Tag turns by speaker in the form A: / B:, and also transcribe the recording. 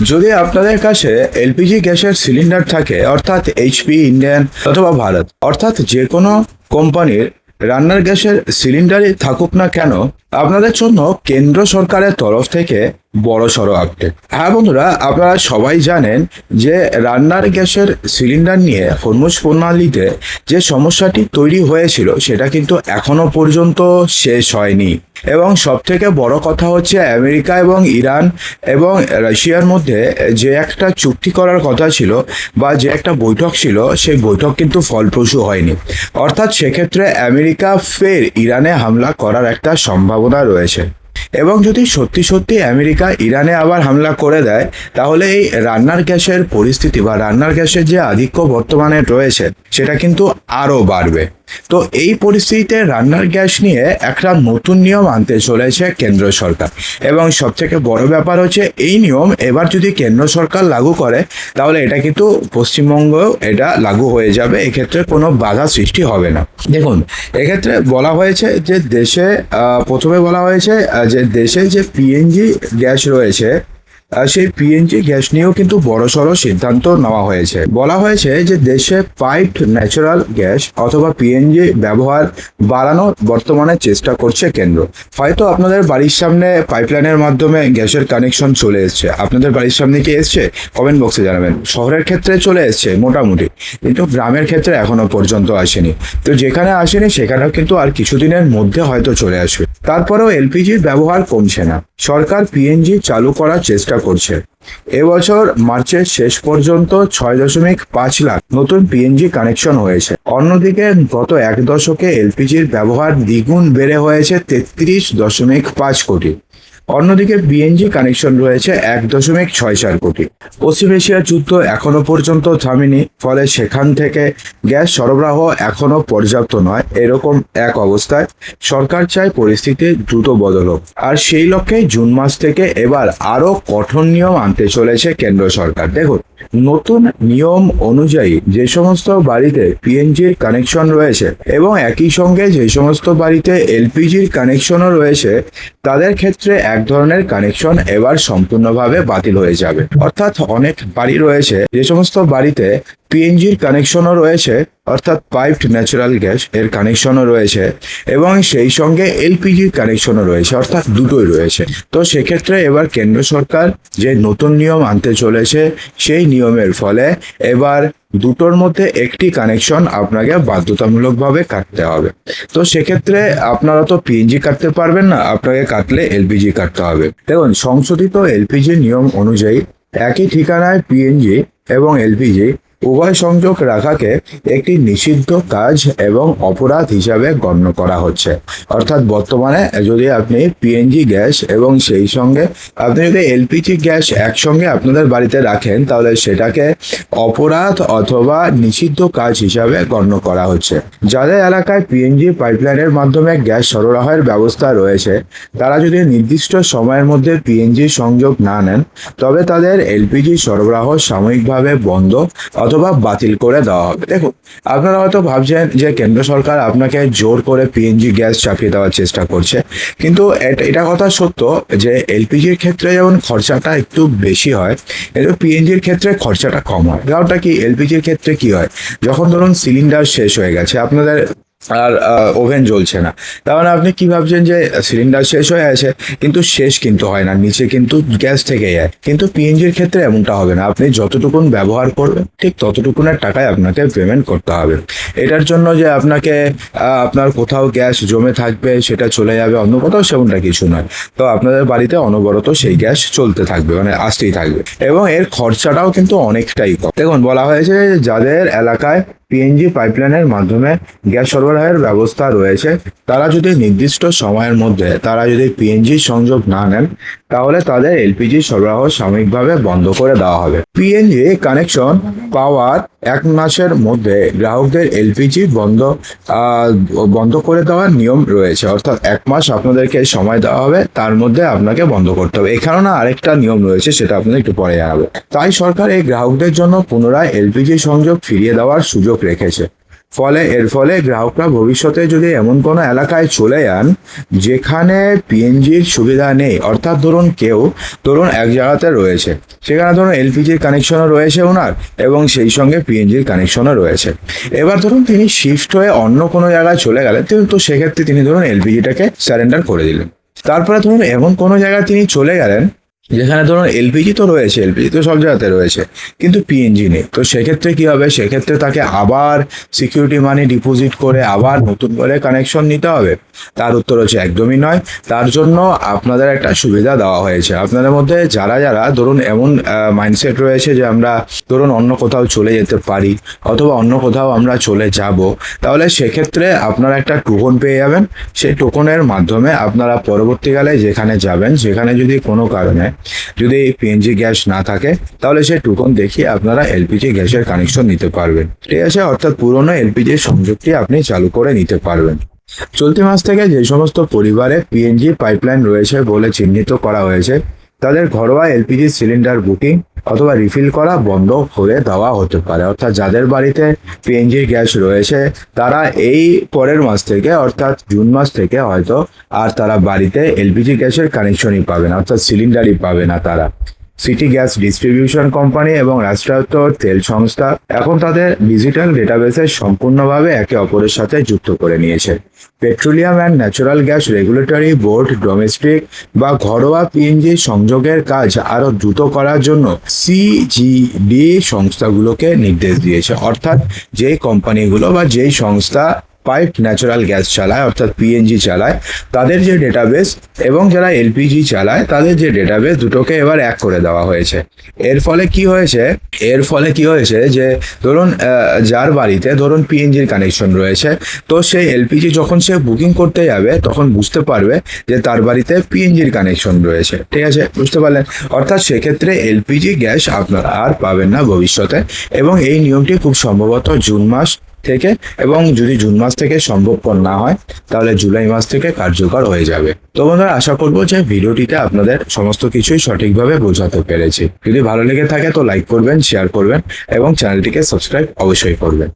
A: যদি আপনাদের কাছে এলপিজি গ্যাসের সিলিন্ডার থাকে, অর্থাৎ এইচপি, ইন্ডিয়ান অথবা ভারত, অর্থাৎ যে কোনো কোম্পানির রান্নার গ্যাসের সিলিন্ডারই থাকুক না কেন, আপনাদের জন্য কেন্দ্র সরকারের তরফ থেকে বড়সড় আপডেট। হ্যাঁ বন্ধুরা, আপনারা সবাই জানেন যে রান্নার গ্যাসের সিলিন্ডার নিয়ে হরমুজ প্রণালীতে যে সমস্যাটি তৈরি হয়েছিল সেটা কিন্তু এখনো পর্যন্ত শেষ হয়নি। এবং সব থেকে বড় কথা হচ্ছে আমেরিকা এবং ইরান এবং রাশিয়ার মধ্যে যে একটা চুক্তি করার কথা ছিল বা যে একটা বৈঠক ছিল, সেই বৈঠক কিন্তু ফলপ্রসূ হয়নি। অর্থাৎ সেক্ষেত্রে আমেরিকা ফের ইরানে হামলা করার একটা সম্ভাবনা রয়েছে। এবং যদি সত্যি সত্যি আমেরিকা ইরানে আবার হামলা করে দেয়, তাহলে এই রান্নার গ্যাসের পরিস্থিতি বা রান্নার গ্যাসের যে আধিক্য বর্তমানে রয়েছে সেটা কিন্তু আরও বাড়বে। তো এই পরিস্থিতিতে রান্নার গ্যাস নিয়ে একটা নতুন নিয়ম আনতে চলেছে কেন্দ্র সরকার। এবং সব থেকে বড় ব্যাপার হচ্ছে এই নিয়ম এবার যদি কেন্দ্র সরকার লাগু করে, তাহলে এটা কিন্তু পশ্চিমবঙ্গেও এটা লাগু হয়ে যাবে। এক্ষেত্রে কোনো বাধা সৃষ্টি হবে না। দেখুন, এক্ষেত্রে বলা হয়েছে যে দেশে প্রথমে বলা হয়েছে যে দেশে যে পিএনজি গ্যাস রয়েছে, সেই পিএনজি গ্যাস নিয়েও কিন্তু বড়সড় সিদ্ধান্ত নেওয়া হয়েছে। বলা হয়েছে যে দেশে পাইপড ন্যাচারাল গ্যাস অথবা পিএনজি ব্যবহার বাড়ানোর বর্তমানে চেষ্টা করছে কেন্দ্র। হয়তো আপনাদের বাড়ির সামনে পাইপলাইনের মাধ্যমে গ্যাসের কানেকশন চলে এসছে। আপনাদের বাড়ির সামনে কি এসছে? কমেন্ট বক্সে জানাবেন। শহরের ক্ষেত্রে চলে এসছে মোটামুটি, কিন্তু গ্রামের ক্ষেত্রে এখনো পর্যন্ত আসেনি। তো যেখানে আসেনি সেখানেও কিন্তু আর কিছুদিনের মধ্যে হয়তো চলে আসবে। তারপরেও এলপিজির ব্যবহার কমছে না। সরকার পিএনজি চালু করার চেষ্টা করছে। এবছর মার্চের শেষ পর্যন্ত 6.5 লাখ নতুন পিএনজি কানেকশন হয়েছে। অন্যদিকে গত এক দশকে এলপিজির ব্যবহার দ্বিগুণ বেড়ে হয়েছে 33.5 কোটি। অন্যদিকে বিএনজি কানেকশন রয়েছে 1.64 কোটি। পশ্চিম এশিয়ার যুদ্ধ এখনো পর্যন্ত থামেনি, ফলে সেখান থেকে গ্যাস সরবরাহ এখনো পর্যাপ্ত নয়। এরকম এক অবস্থায় সরকার চায় পরিস্থিতি দ্রুত বদল হোক। আর সেই লক্ষ্যে জুন মাস থেকে এবার আরো কঠোর নিয়ম আনতে চলেছে কেন্দ্র সরকার। দেখুন, নতুন নিয়ম অনুযায়ী যে সমস্ত বাড়িতে পিএনজির কানেকশন রয়েছে এবং একই সঙ্গে যে সমস্ত বাড়িতে এলপিজির কানেকশনও রয়েছে, তাদের ক্ষেত্রে এক ধরনের কানেকশন এবার সম্পূর্ণভাবে বাতিল হয়ে যাবে। অর্থাৎ অনেক বাড়ি রয়েছে যে সমস্ত বাড়িতে পিএনজির কানেকশনও রয়েছে, অর্থাৎ পাইপড ন্যাচারাল গ্যাস এর কানেকশনও রয়েছে এবং সেই সঙ্গে এলপিজির কানেকশনও রয়েছে, অর্থাৎ দুটোই রয়েছে। তো সেক্ষেত্রে এবার কেন্দ্র সরকার যে নতুন নিয়ম আনতে চলেছে, সেই নিয়মের ফলে এবার দুটোর মধ্যে একটি কানেকশন আপনাকে বাধ্যতামূলকভাবে কাটতে হবে। তো সেক্ষেত্রে আপনারা তো পিএনজি কাটতে পারবেন না, আপনাকে কাটলে এলপিজি কাটতে হবে। দেখুন, সংশোধিত এলপিজি নিয়ম অনুযায়ী একই ঠিকানায় পিএনজি এবং এলপিজি উভয় সংযোগ রাখাকে একটি নিষিদ্ধ কাজ এবং অপরাধ হিসাবে গণ্য করা হচ্ছে। অর্থাৎ বর্তমানে যদি আপনি পিএনজি গ্যাস এবং সেই সঙ্গে আপনি যদি এলপিজি গ্যাস একসঙ্গে আপনাদের বাড়িতে রাখেন, তাহলে সেটাকে অপরাধ অথবা নিষিদ্ধ কাজ হিসাবে গণ্য করা হচ্ছে। যাদের এলাকায় পিএনজি পাইপলাইনের মাধ্যমে গ্যাস সরবরাহের ব্যবস্থা রয়েছে, তারা যদি নির্দিষ্ট সময়ের মধ্যে পিএনজি সংযোগ না নেন, তবে তাদের এলপিজি সরবরাহ সাময়িকভাবে বন্ধ অথবা বাতিল করে দেওয়া হবে। দেখুন, আপনারা হয়তো ভাবছেন যে কেন্দ্র সরকার আপনাকে জোর করে পিএনজি গ্যাস চাপিয়ে দেওয়ার চেষ্টা করছে, কিন্তু এটা কথা সত্য যে এলপিজির ক্ষেত্রে যেমন খরচাটা একটু বেশি হয়, কিন্তু পিএনজির ক্ষেত্রে খরচাটা কম হয়। কারণটা কি, এলপিজির ক্ষেত্রে কি হয়, যখন ধরুন সিলিন্ডার শেষ হয়ে গেছে, আপনাদের আর ওভেন জ্বলছে না, তাহলে আপনি কি ভাবছেন যে সিলিন্ডার শেষ হয়ে আছে, কিন্তু শেষ কিন্তু হয় না, নিচে কিন্তু গ্যাস থেকে যায়। কিন্তু পিএনজির ক্ষেত্রে এমনটা হবে না, আপনি যতটুকুন ব্যবহার করবেন ঠিক ততটুকুনের টাকায় আপনাকে পেমেন্ট করতে হবে। এটার জন্য যে আপনাকে আপনার কোথাও গ্যাস জমে থাকবে, সেটা চলে যাবে অন্য কোথাও, সেমনটা কিছু নয়। তো আপনাদের বাড়িতে অনবরত সেই গ্যাস চলতে থাকবে, মানে আসতেই থাকবে, এবং এর খরচাটাও কিন্তু অনেকটাই কম। দেখুন, বলা হয়েছে যাদের এলাকায় পিএনজি পাইপলাইনের মাধ্যমে গ্যাস সরবরাহের ব্যবস্থা রয়েছে, তারা যদি নির্দিষ্ট সময়ের মধ্যে তারা যদি পিএনজি সংযোগ না নেন, তাহলে তাদের এলপিজি সরবরাহ সাময়িকভাবে বন্ধ করে দেওয়া হবে। পিএনজি কানেকশন পাওয়ার 1 মাসের মধ্যে গ্রাহকদের এলপিজি বন্ধ করে দেওয়ার নিয়ম রয়েছে। অর্থাৎ 1 মাস আপনাদেরকে সময় দেওয়া হবে, তার মধ্যে আপনাকে বন্ধ করতে হবে। এখানেও না আরেকটা নিয়ম রয়েছে, সেটা আপনাদের একটু পরে জানাবো। তাই সরকার এই গ্রাহকদের জন্য পুনরায় এলপিজি সংযোগ ফিরিয়ে দেওয়ার সুযোগ রেখেছে। এর ফলে গ্রাহকরা ভবিষ্যতে যদি এমন কোনো এলাকায় চলে যান যেখানে পিএনজির সুবিধা নেই, অর্থাৎ ধরুন এক জায়গাতে রয়েছে, সেখানে ধরুন এলপিজির কানেকশনও রয়েছে ওনার এবং সেই সঙ্গে পিএনজির কানেকশনও রয়েছে। এবার ধরুন তিনি শিফট হয়ে অন্য কোনো জায়গায় চলে গেলেন, তো সেক্ষেত্রে তিনি ধরুন এলপিজিটাকে সারেন্ডার করে দিলেন। তারপরে ধরুন এমন কোনো জায়গায় তিনি চলে গেলেন যেখানে ধরুন এলপিজি তো রয়েছে, এলপিজি তো সব জায়গাতে রয়েছে, কিন্তু পিএনজি নেই। তো সেক্ষেত্রে কি হবে? সেক্ষেত্রে তাকে আবার সিকিউরিটি মানি ডিপোজিট করে আবার নতুন করে কানেকশন নিতে হবে? তার উত্তর হচ্ছে একদমই নয়। তার জন্য আপনাদের একটা সুবিধা দেওয়া হয়েছে। আপনাদের মধ্যে যারা ধরুন এমন মাইন্ডসেট রয়েছে যে আমরা ধরুন অন্য কোথাও চলে যেতে পারি অথবা অন্য কোথাও আমরা চলে যাব, তাহলে সেক্ষেত্রে আপনারা একটা টোকন পেয়ে যাবেন। সেই টোকনের মাধ্যমে আপনারা পরবর্তীকালে যেখানে যাবেন সেখানে যদি কোনো কারণে যদি পিএনজি গ্যাস না থাকে, তাহলে সেই টোকন দেখিয়ে আপনারা এলপিজি গ্যাসের কানেকশন নিতে পারবেন। ঠিক আছে? অর্থাৎ পুরনো এলপিজি সংযোগটি আপনি চালু করে নিতে পারবেন। চলতি মাস থেকে যে সমস্ত পরিবারে পিএনজি পাইপলাইন রয়েছে বলে চিহ্নিত করা হয়েছে, তাদের ঘরোয়া এলপিজি সিলিন্ডার বুকিং অথবা রিফিল করা বন্ধ করে দেওয়া হতে পারে। অর্থাৎ যাদের বাড়িতে পিএনজি গ্যাস রয়েছে তারা এই পরের মাস থেকে অর্থাৎ জুন মাস থেকে হয়তো আর তারা বাড়িতে এলপিজি গ্যাসের কানেকশনই পাবে না, অর্থাৎ সিলিন্ডারই পাবে না তারা। সিটি গ্যাস ডিস্ট্রিবিউশন কোম্পানি এবং রাষ্ট্রায়ত্ত তেল সংস্থা এখন তাদের ডিজিটাল ডেটাবেসে সম্পূর্ণভাবে একে অপরের সাথে যুক্ত করে নিয়েছে। Petroleum and natural gas regulatory board domestic বা ঘরোয়া পিএনজি সংযোগের কাজ আরও দ্রুত করার জন্য সিজিডি সংস্থাগুলোকে নির্দেশ দিয়েছে। অর্থাৎ যেই কোম্পানিগুলো বা যেই সংস্থা পাইপ ন্যাচারাল গ্যাস চালায় অর্থাৎ পিএনজি চালায়, তাদের যে ডেটাবেস এবং যারা এলপিজি চালায় তাদের যে ডেটাবেস, দুটোকে এবার এক করে দেওয়া হয়েছে। এর ফলে কি হয়েছে যে ধরুন যার বাড়িতে ধরুন পিএনজির কানেকশন রয়েছে, তো সেই এলপিজি যখন সে বুকিং করতে যাবে তখন বুঝতে পারবে যে তার বাড়িতে পিএনজির কানেকশন রয়েছে। ঠিক আছে? বুঝতে পারলেন? অর্থাৎ সেক্ষেত্রে এলপিজি গ্যাস আপনারা আর পাবেন না ভবিষ্যতে। এবং এই নিয়মটি খুব সম্ভবত জুন মাস থেকে, এবং যদি জুন মাস থেকে সম্ভবপর না হয় তাহলে জুলাই মাস থেকে কার্যকর হয়ে যাবে। তো বন্ধুরা, আশা করবো যে ভিডিওটিতে আপনাদের সমস্ত কিছুই সঠিকভাবে বোঝাতে পেরেছি। যদি ভালো লেগে থাকে তো লাইক করবেন, শেয়ার করবেন এবং চ্যানেলটিকে সাবস্ক্রাইব অবশ্যই করবেন।